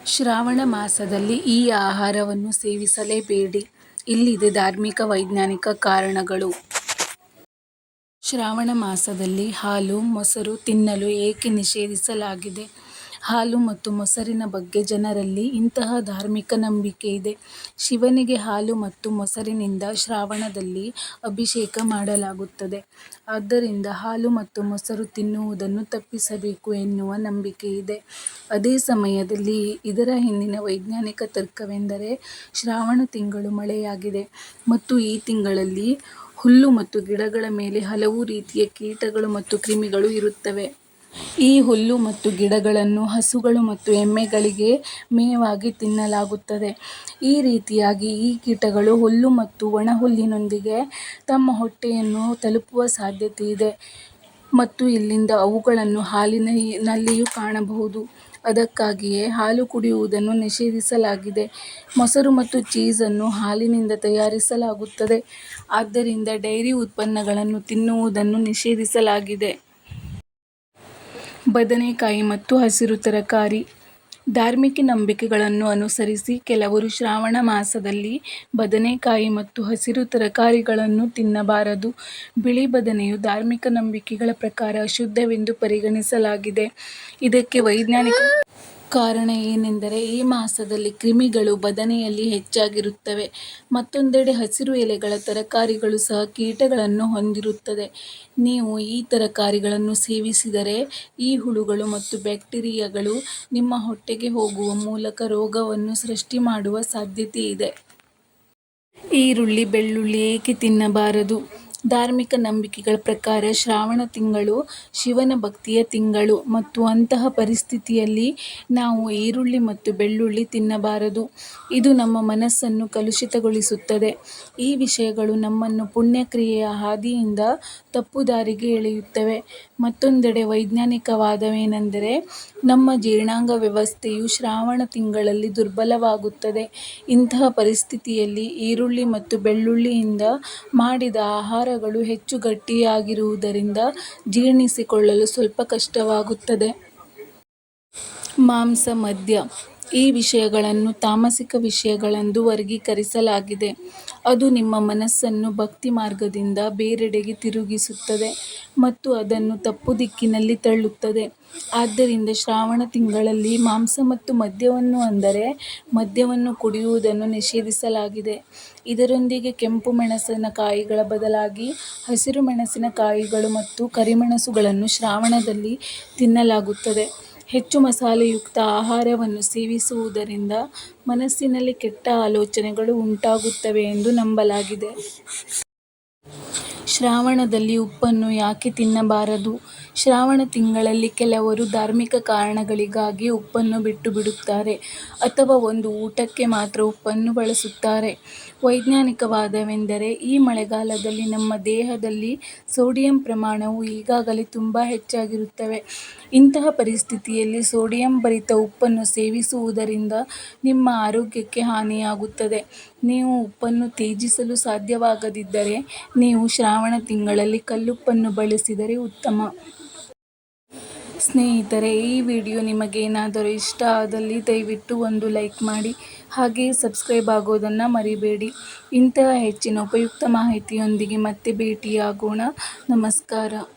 ಶ್ರಾವಣ ಮಾಸದಲ್ಲಿ ಈ ಆಹಾರವನ್ನು ಸೇವಿಸಲೇಬೇಡಿ. ಇಲ್ಲಿದೆ ಧಾರ್ಮಿಕ ವೈಜ್ಞಾನಿಕ ಕಾರಣಗಳು. ಶ್ರಾವಣ ಮಾಸದಲ್ಲಿ ಹಾಲು, ಮೊಸರು ತಿನ್ನಲು ಏಕೆ ನಿಷೇಧಿಸಲಾಗಿದೆ? ಹಾಲು ಮತ್ತು ಮೊಸರಿನ ಬಗ್ಗೆ ಜನರಲ್ಲಿ ಇಂತಹ ಧಾರ್ಮಿಕ ನಂಬಿಕೆ ಇದೆ. ಶಿವನಿಗೆ ಹಾಲು ಮತ್ತು ಮೊಸರಿನಿಂದ ಶ್ರಾವಣದಲ್ಲಿ ಅಭಿಷೇಕ ಮಾಡಲಾಗುತ್ತದೆ. ಆದ್ದರಿಂದ ಹಾಲು ಮತ್ತು ಮೊಸರು ತಿನ್ನುವುದನ್ನು ತಪ್ಪಿಸಬೇಕು ಎನ್ನುವ ನಂಬಿಕೆ ಇದೆ. ಅದೇ ಸಮಯದಲ್ಲಿ ಇದರ ಹಿಂದಿನ ವೈಜ್ಞಾನಿಕ ತರ್ಕವೆಂದರೆ ಶ್ರಾವಣ ತಿಂಗಳು ಮಳೆಯಾಗಿದೆ ಮತ್ತು ಈ ತಿಂಗಳಲ್ಲಿ ಹುಲ್ಲು ಮತ್ತು ಗಿಡಗಳ ಮೇಲೆ ಹಲವು ರೀತಿಯ ಕೀಟಗಳು ಮತ್ತು ಕ್ರಿಮಿಗಳು ಇರುತ್ತವೆ. ಈ ಹುಲ್ಲು ಮತ್ತು ಗಿಡಗಳನ್ನು ಹಸುಗಳು ಮತ್ತು ಎಮ್ಮೆಗಳಿಗೆ ಮೇವಾಗಿ ತಿನ್ನಲಾಗುತ್ತದೆ. ಈ ರೀತಿಯಾಗಿ ಈ ಕೀಟಗಳು ಹುಲ್ಲು ಮತ್ತು ಒಣಹುಲ್ಲಿನೊಂದಿಗೆ ತಮ್ಮ ಹೊಟ್ಟೆಯನ್ನು ತಲುಪುವ ಸಾಧ್ಯತೆ ಇದೆ ಮತ್ತು ಇಲ್ಲಿಂದ ಅವುಗಳನ್ನು ಹಾಲಿನಲ್ಲಿಯೂ ಕಾಣಬಹುದು. ಅದಕ್ಕಾಗಿಯೇ ಹಾಲು ಕುಡಿಯುವುದನ್ನು ನಿಷೇಧಿಸಲಾಗಿದೆ. ಮೊಸರು ಮತ್ತು ಚೀಸ್ ಅನ್ನು ಹಾಲಿನಿಂದ ತಯಾರಿಸಲಾಗುತ್ತದೆ. ಆದ್ದರಿಂದ ಡೈರಿ ಉತ್ಪನ್ನಗಳನ್ನು ತಿನ್ನುವುದನ್ನು ನಿಷೇಧಿಸಲಾಗಿದೆ. ಬದನೆಕಾಯಿ ಮತ್ತು ಹಸಿರು ತರಕಾರಿ. ಧಾರ್ಮಿಕ ನಂಬಿಕೆಗಳನ್ನು ಅನುಸರಿಸಿ ಕೆಲವರು ಶ್ರಾವಣ ಮಾಸದಲ್ಲಿ ಬದನೆಕಾಯಿ ಮತ್ತು ಹಸಿರು ತರಕಾರಿಗಳನ್ನು ತಿನ್ನಬಾರದು. ಬಿಳಿ ಬದನೆಯು ಧಾರ್ಮಿಕ ನಂಬಿಕೆಗಳ ಪ್ರಕಾರ ಅಶುದ್ಧವೆಂದು ಪರಿಗಣಿಸಲಾಗಿದೆ. ಇದಕ್ಕೆ ವೈಜ್ಞಾನಿಕ ಕಾರಣ ಏನೆಂದರೆ ಈ ಮಾಸದಲ್ಲಿ ಕ್ರಿಮಿಗಳು ಬದನೆಯಲ್ಲಿ ಹೆಚ್ಚಾಗಿರುತ್ತವೆ. ಮತ್ತೊಂದೆಡೆ ಹಸಿರು ಎಲೆಗಳ ತರಕಾರಿಗಳು ಸಹ ಕೀಟಗಳನ್ನು ಹೊಂದಿರುತ್ತದೆ. ನೀವು ಈ ತರಕಾರಿಗಳನ್ನು ಸೇವಿಸಿದರೆ ಈ ಹುಳುಗಳು ಮತ್ತು ಬ್ಯಾಕ್ಟೀರಿಯಾಗಳು ನಿಮ್ಮ ಹೊಟ್ಟೆಗೆ ಹೋಗುವ ಮೂಲಕ ರೋಗವನ್ನು ಸೃಷ್ಟಿ ಮಾಡುವ ಸಾಧ್ಯತೆ ಇದೆ. ಈರುಳ್ಳಿ, ಬೆಳ್ಳುಳ್ಳಿ ಏಕೆ ತಿನ್ನಬಾರದು? ಧಾರ್ಮಿಕ ನಂಬಿಕೆಗಳ ಪ್ರಕಾರ ಶ್ರಾವಣ ತಿಂಗಳು ಶಿವನ ಭಕ್ತಿಯ ತಿಂಗಳು ಮತ್ತು ಅಂತಹ ಪರಿಸ್ಥಿತಿಯಲ್ಲಿ ನಾವು ಈರುಳ್ಳಿ ಮತ್ತು ಬೆಳ್ಳುಳ್ಳಿ ತಿನ್ನಬಾರದು. ಇದು ನಮ್ಮ ಮನಸ್ಸನ್ನು ಕಲುಷಿತಗೊಳಿಸುತ್ತದೆ. ಈ ವಿಷಯಗಳು ನಮ್ಮನ್ನು ಪುಣ್ಯಕ್ರಿಯೆಯ ಹಾದಿಯಿಂದ ತಪ್ಪು ದಾರಿಗೆ ಎಳೆಯುತ್ತವೆ. ಮತ್ತೊಂದೆಡೆ ವೈಜ್ಞಾನಿಕ ವಾದವೇನೆಂದರೆ ನಮ್ಮ ಜೀರ್ಣಾಂಗ ವ್ಯವಸ್ಥೆಯು ಶ್ರಾವಣ ತಿಂಗಳಲ್ಲಿ ದುರ್ಬಲವಾಗುತ್ತದೆ. ಇಂತಹ ಪರಿಸ್ಥಿತಿಯಲ್ಲಿ ಈರುಳ್ಳಿ ಮತ್ತು ಬೆಳ್ಳುಳ್ಳಿಯಿಂದ ಮಾಡಿದ ಆಹಾರಗಳು ಹೆಚ್ಚು ಗಟ್ಟಿಯಾಗಿರುವುದರಿಂದ ಜೀರ್ಣಿಸಿಕೊಳ್ಳಲು ಸ್ವಲ್ಪ ಕಷ್ಟವಾಗುತ್ತದೆ. ಮಾಂಸ, ಮದ್ಯ ಈ ವಿಷಯಗಳನ್ನು ತಾಮಸಿಕ ವಿಷಯಗಳೆಂದು ವರ್ಗೀಕರಿಸಲಾಗಿದೆ. ಅದು ನಿಮ್ಮ ಮನಸ್ಸನ್ನು ಭಕ್ತಿ ಮಾರ್ಗದಿಂದ ಬೇರೆಡೆಗೆ ತಿರುಗಿಸುತ್ತದೆ ಮತ್ತು ಅದನ್ನು ತಪ್ಪು ದಿಕ್ಕಿನಲ್ಲಿ ತಳ್ಳುತ್ತದೆ. ಆದ್ದರಿಂದ ಶ್ರಾವಣ ತಿಂಗಳಲ್ಲಿ ಮಾಂಸ ಮತ್ತು ಮದ್ಯವನ್ನು ಅಂದರೆ ಮದ್ಯವನ್ನು ಕುಡಿಯುವುದನ್ನು ನಿಷೇಧಿಸಲಾಗಿದೆ. ಇದರೊಂದಿಗೆ ಕೆಂಪು ಮೆಣಸಿನಕಾಯಿಗಳ ಬದಲಾಗಿ ಹಸಿರು ಮೆಣಸಿನಕಾಯಿಗಳು ಮತ್ತು ಕರಿಮೆಣಸುಗಳನ್ನು ಶ್ರಾವಣದಲ್ಲಿ ತಿನ್ನಲಾಗುತ್ತದೆ. ಹೆಚ್ಚು ಮಸಾಲೆಯುಕ್ತ ಆಹಾರವನ್ನು ಸೇವಿಸುವುದರಿಂದ ಮನಸ್ಸಿನಲ್ಲಿ ಕೆಟ್ಟ ಆಲೋಚನೆಗಳು ಉಂಟಾಗುತ್ತವೆ ಎಂದು ನಂಬಲಾಗಿದೆ. ಶ್ರಾವಣದಲ್ಲಿ ಉಪ್ಪನ್ನು ಯಾಕೆ ತಿನ್ನಬಾರದು? ಶ್ರಾವಣ ತಿಂಗಳಲ್ಲಿ ಕೆಲವರು ಧಾರ್ಮಿಕ ಕಾರಣಗಳಿಗಾಗಿ ಉಪ್ಪನ್ನು ಬಿಟ್ಟುಬಿಡುತ್ತಾರೆ ಅಥವಾ ಒಂದು ಊಟಕ್ಕೆ ಮಾತ್ರ ಉಪ್ಪನ್ನು ಬಳಸುತ್ತಾರೆ. ವೈಜ್ಞಾನಿಕ ವಾದವೆಂದರೆ ಈ ಮಳೆಗಾಲದಲ್ಲಿ ನಮ್ಮ ದೇಹದಲ್ಲಿ ಸೋಡಿಯಂ ಪ್ರಮಾಣವು ಈಗಾಗಲೇ ತುಂಬಾ ಹೆಚ್ಚಾಗಿರುತ್ತವೆ. ಇಂತಹ ಪರಿಸ್ಥಿತಿಯಲ್ಲಿ ಸೋಡಿಯಂ ಭರಿತ ಉಪ್ಪನ್ನು ಸೇವಿಸುವುದರಿಂದ ನಿಮ್ಮ ಆರೋಗ್ಯಕ್ಕೆ ಹಾನಿಯಾಗುತ್ತದೆ. ನೀವು ಉಪ್ಪನ್ನು ತ್ಯಜಿಸಲು ಸಾಧ್ಯವಾಗದಿದ್ದರೆ ನೀವು ಶ್ರಾವಣ ತಿಂಗಳಲ್ಲಿ ಕಲ್ಲುಪ್ಪನ್ನು ಬಳಸಿದರೆ ಉತ್ತಮ. ಸ್ನೇಹಿತರೆ, ಈ ವಿಡಿಯೋ ನಿಮಗೇನಾದರೂ ಇಷ್ಟ ಆದಲ್ಲಿ ದಯವಿಟ್ಟು ಒಂದು ಲೈಕ್ ಮಾಡಿ. ಹಾಗೆಯೇ ಸಬ್ಸ್ಕ್ರೈಬ್ ಆಗೋದನ್ನು ಮರಿಬೇಡಿ. ಇಂತಹ ಹೆಚ್ಚಿನ ಉಪಯುಕ್ತ ಮಾಹಿತಿಯೊಂದಿಗೆ ಮತ್ತೆ ಭೇಟಿಯಾಗೋಣ. ನಮಸ್ಕಾರ.